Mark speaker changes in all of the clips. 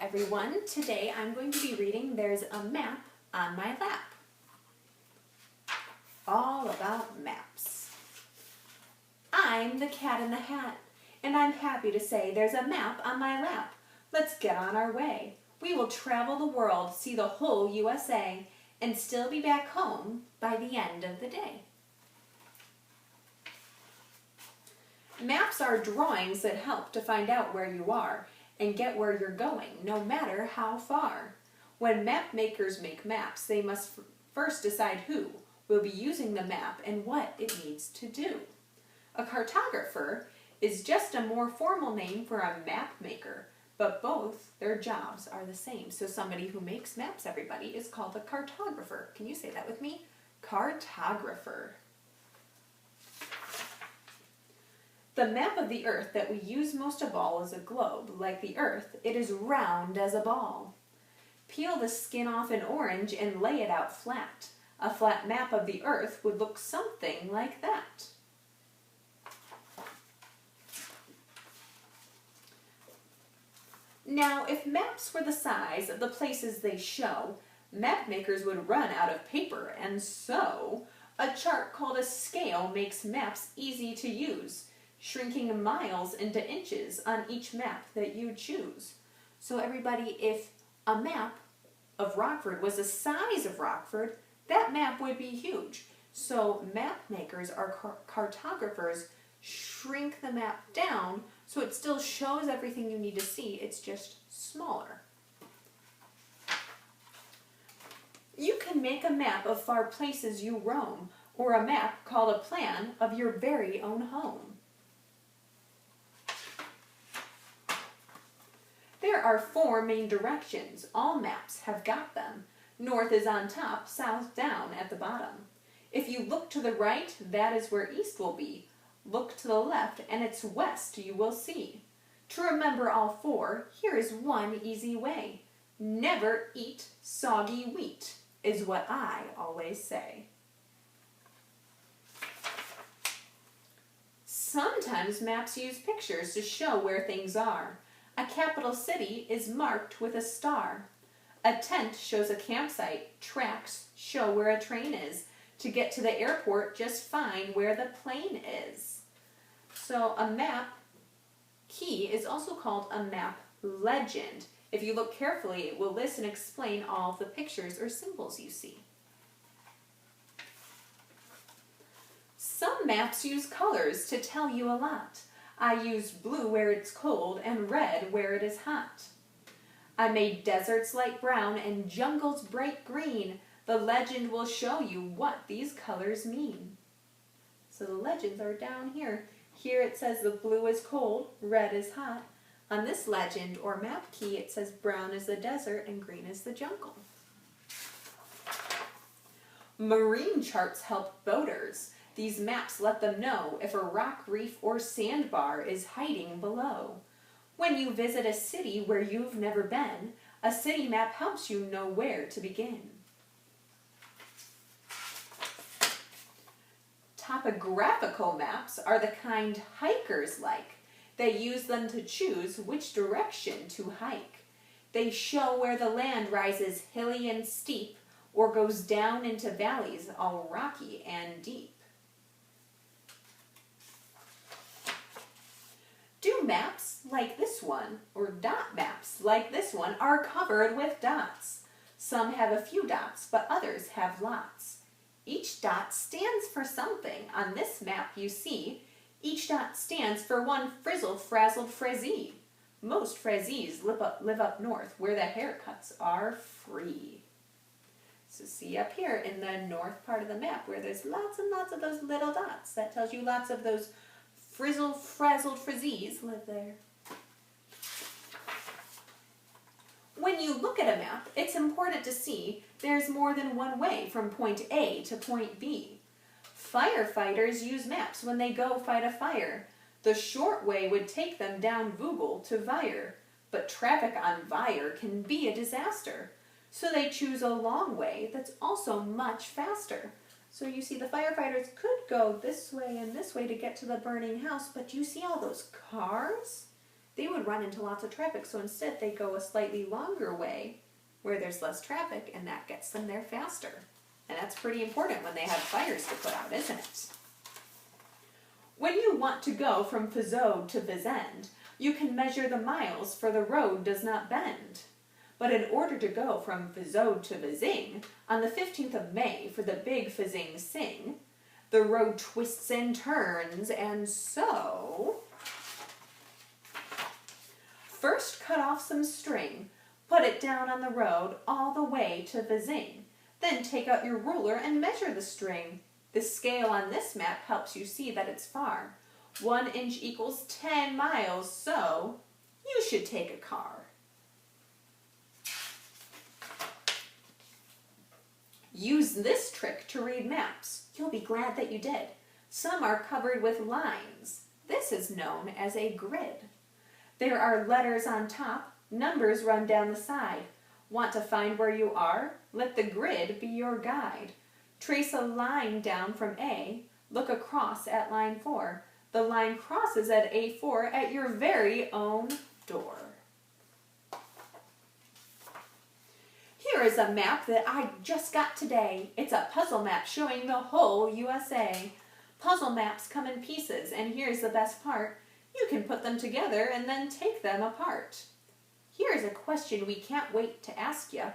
Speaker 1: everyone. Today I'm going to be reading There's a Map on My Lap. All about maps. I'm the Cat in the Hat, and I'm happy to say there's a map on my lap. Let's get on our way. We will travel the world, see the whole USA, and still be back home by the end of the day. Maps are drawings that help to find out where you are and get where you're going, no matter how far. When map makers make maps, they must first decide who will be using the map and what it needs to do. A cartographer is just a more formal name for a map maker, but both their jobs are the same. So somebody who makes maps, everybody, is called a cartographer. Can you say that with me? Cartographer. The map of the Earth that we use most of all is a globe. Like the Earth, it is round as a ball. Peel the skin off an orange and lay it out flat. A flat map of the Earth would look something like that. Now, if maps were the size of the places they show, map makers would run out of paper, and so a chart called a scale makes maps easy to use, shrinking miles into inches on each map that you choose. So everybody, if a map of Rockford was the size of Rockford, that map would be huge. So map makers or cartographers shrink the map down so it still shows everything you need to see, it's just smaller. You can make a map of far places you roam, or a map called a plan of your very own home. There are 4 main directions. All maps have got them. North is on top, south down at the bottom. If you look to the right, that is where east will be. Look to the left, and it's west you will see. To remember all 4, here is one easy way. Never eat soggy wheat, is what I always say. Sometimes maps use pictures to show where things are. A capital city is marked with a star. A tent shows a campsite. Tracks show where a train is. To get to the airport, just find where the plane is. So a map key is also called a map legend. If you look carefully, it will list and explain all of the pictures or symbols you see. Some maps use colors to tell you a lot. I use blue where it's cold and red where it is hot. I made deserts light brown and jungles bright green. The legend will show you what these colors mean. So the legends are down here. Here it says the blue is cold, red is hot. On this legend or map key it says brown is the desert and green is the jungle. Marine charts help boaters. These maps let them know if a rock reef or sandbar is hiding below. When you visit a city where you've never been, a city map helps you know where to begin. Topographical maps are the kind hikers like. They use them to choose which direction to hike. They show where the land rises hilly and steep or goes down into valleys all rocky and deep. Do maps like this one, or dot maps like this one, are covered with dots. Some have a few dots, but others have lots. Each dot stands for something. On this map you see, each dot stands for one frizzle-frazzled frizzee. Most frizzies live up north, where the haircuts are free. So see up here in the north part of the map, where there's lots and lots of those little dots. That tells you lots of those frizzle-frazzled frizzies live there. When you look at a map, it's important to see there's more than one way from point A to point B. Firefighters use maps when they go fight a fire. The short way would take them down Vogel to Vire, but traffic on Vire can be a disaster. So they choose a long way that's also much faster. So you see the firefighters could go this way and this way to get to the burning house, but you see all those cars? they would run into lots of traffic. So instead they go a slightly longer way where there's less traffic, and that gets them there faster. And that's pretty important when they have fires to put out, isn't it? When you want to go from Fazode to Vizend, you can measure the miles, for the road does not bend. But in order to go from Fazode to Vizing, on the 15th of May for the big Fazing Sing, the road twists and turns, and so... First cut off some string, put it down on the road all the way to Vizing. Then take out your ruler and measure the string. The scale on this map helps you see that it's far. 1 inch equals 10 miles, so you should take a car. Use this trick to read maps. You'll be glad that you did. Some are covered with lines. This is known as a grid. There are letters on top, numbers run down the side. Want to find where you are? Let the grid be your guide. Trace a line down from A, look across at line 4. The line crosses at A4 at your very own door. Here is a map that I just got today. It's a puzzle map showing the whole USA. Puzzle maps come in pieces, and here's the best part. You can put them together and then take them apart. Here's a question we can't wait to ask you.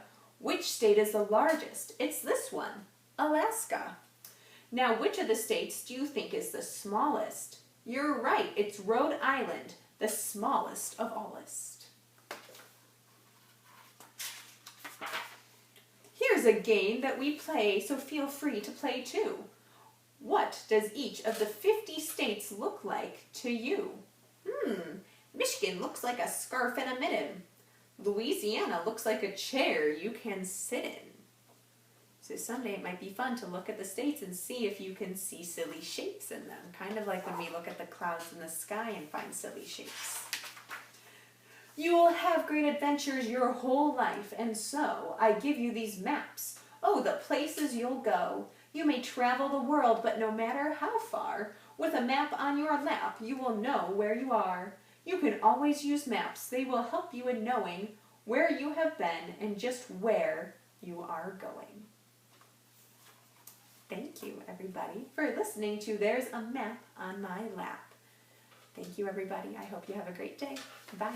Speaker 1: Which state is the largest? It's this one, Alaska. Now, which of the states do you think is the smallest? You're right, it's Rhode Island, the smallest of allest. Here's a game that we play, so feel free to play too. What does each of the 50 states look like to you? Michigan looks like a scarf and a mitten. Louisiana looks like a chair you can sit in. So someday it might be fun to look at the states and see if you can see silly shapes in them. Kind of like when we look at the clouds in the sky and find silly shapes. You will have great adventures your whole life, and so I give you these maps. Oh, the places you'll go. You may travel the world, but no matter how far, with a map on your lap, you will know where you are. You can always use maps. They will help you in knowing where you have been and just where you are going. Thank you, everybody, for listening to There's a Map on My Lap. Thank you, everybody. I hope you have a great day. Bye.